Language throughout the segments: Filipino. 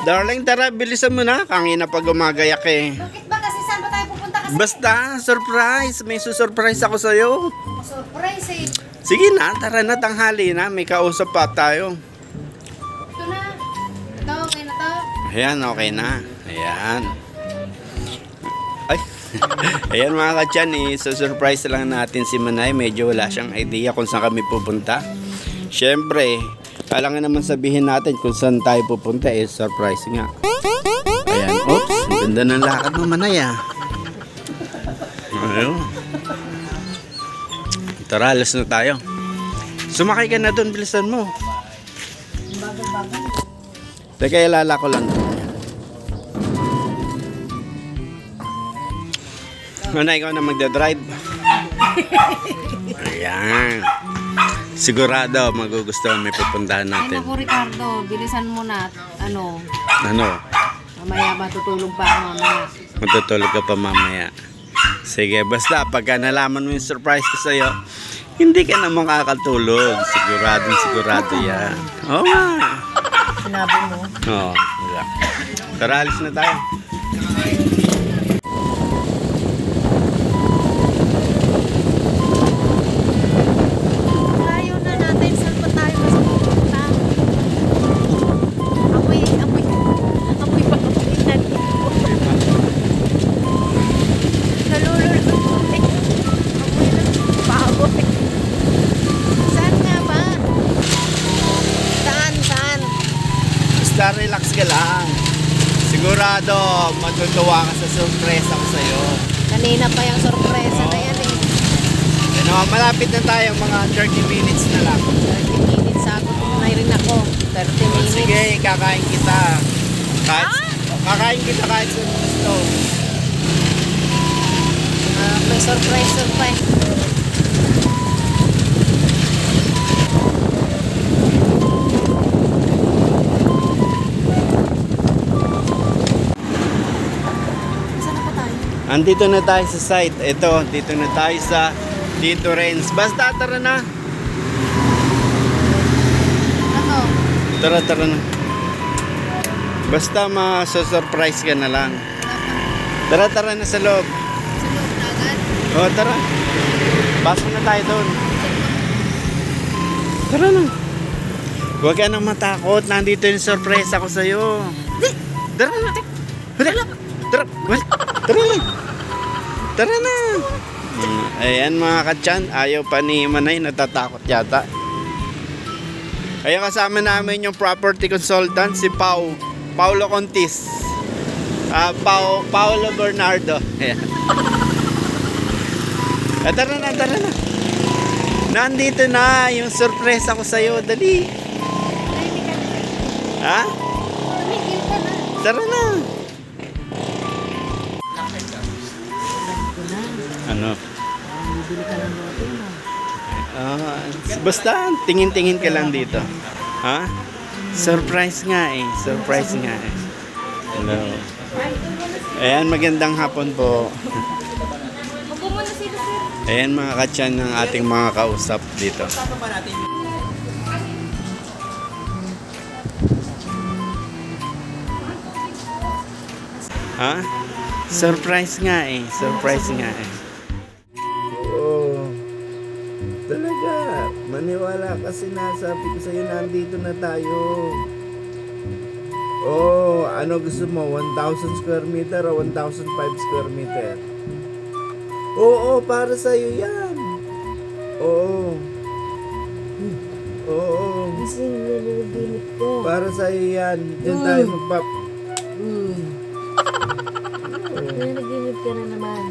Darling, tara, bilisan mo na. Kangina pag gumagayak eh. Bakit ba kasi saan ba tayo pupunta kasi? Basta, surprise. May susurprise ako sa'yo. Surprise eh. Sige na, tara na, tanghali na. May kausap pa tayo. Ito na. Ito, okay na to. Ayan, okay na. Ayan. Ay. Ayan mga katyan, susurprise lang natin si Manay. Medyo wala siyang idea kung saan kami pupunta. Siyempre, kailangan naman sabihin natin kung saan tayo pupunta. Surprise nga. Ayan, oops, ang ganda ng lakad mo Manay ah. Ayun. Tara, alas na tayo. Sumakay ka na doon, bilisan mo. Teka, ilala ko lang. Manay, ikaw na magdadrive. Ayan. Sigurado, magugustuhan may pupuntahan Ay natin. naku Ricardo, bilisan mo na. Ano, Ano? mamaya matutulog pa ako mamaya. Matutulog ka pa mamaya. Sige, basta pagka nalaman mo yung surprise ko sa'yo, hindi ka na makakatulog. Sigurado yan. Oo nga. Sinabi mo? Oo, wala. Tara, alis na tayo. Layo na natin. Saan pa tayo mas pupunta? Amoy pa amoy na dito. Nalululot. Amoy na baboy. Saan nga ba? Saan? Basta relax ka lang. Sigurado, matutuwa ka sa surprise ako sa'yo. Kanina pa yung sorpresa na yan eh. Ano, malapit na tayo, mga 30 minutes na lang. 30 minutes ako. Tunay rin ako. 30 minutes. Sige, kakain kita. Kakain kita kahit sa gusto. May surprise. Saan na pa tayo? Andito na tayo sa site. Ito, dito na tayo sa Tito Renz. Basta, tara na. Ano? Tara na. Basta ma-surprise ka na lang. Tara na sa loob. Sa loob na agad? O, tara. Pasok na tayo doon. Tara na. Huwag ka nang matakot. Nandito yung surprise ako sa'yo. Tara na. Tara na. Ayan mga katyan. Ayaw pa ni Manay. Natatakot yata. Ayan, kasama namin yung property consultant, si Paulo Contis. Paulo Bernardo. Ayan. Tara na. Nandito na yung surprise ako sa'yo. Dali. Ha? Tumigil ka na. Tara na. Ano? Bibili ka ng loto na. Basta tingin-tingin ka lang dito. Ha? Surprise nga eh. Hello. Ayan, magandang hapon po. Huwag mo na sila sir. Ayan mga katyan ng ating mga kausap dito. Ha? Surprise nga eh. Oo. Talaga. Maniwala kasi nasabi ko sa'yo, nandito na tayo. Oh, ano gusto mo? 1,000 square meter o 1,005 square meter? Oo, para sa'yo yan. Oo. Kasi naliliginip ko. Para sa'yo yan. Diyan tayo magpap... Naliliginip ka na naman.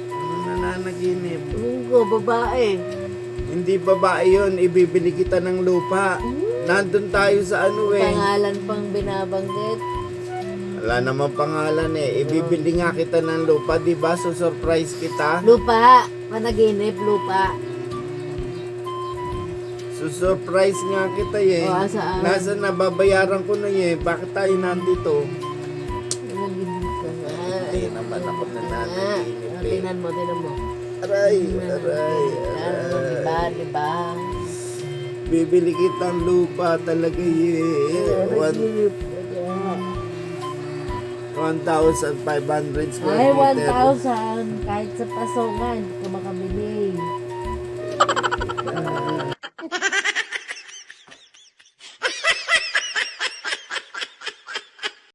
Ano nananaginip? Linggo, babae. Hindi babae yun. Ibibili kita ng lupa. Nandun tayo sa ano eh. Pangalan pang binabanggit. Wala naman pangalan eh. Ibibili nga kita ng lupa, di ba? So surprise kita. Lupa. Panaginip, lupa. So surprise nga kita eh. O, saan? Nasa nababayaran ko na eh. Bakit tayo nandito? Naliliginip ka na. Hindi naman ako nananaginip eh. Tinan mo. Aray. Diba? Bibili kitang lupa talaga eh. 1,500 square Ay, meter. 1,000. Kahit sa pasongan, hindi ka makabili.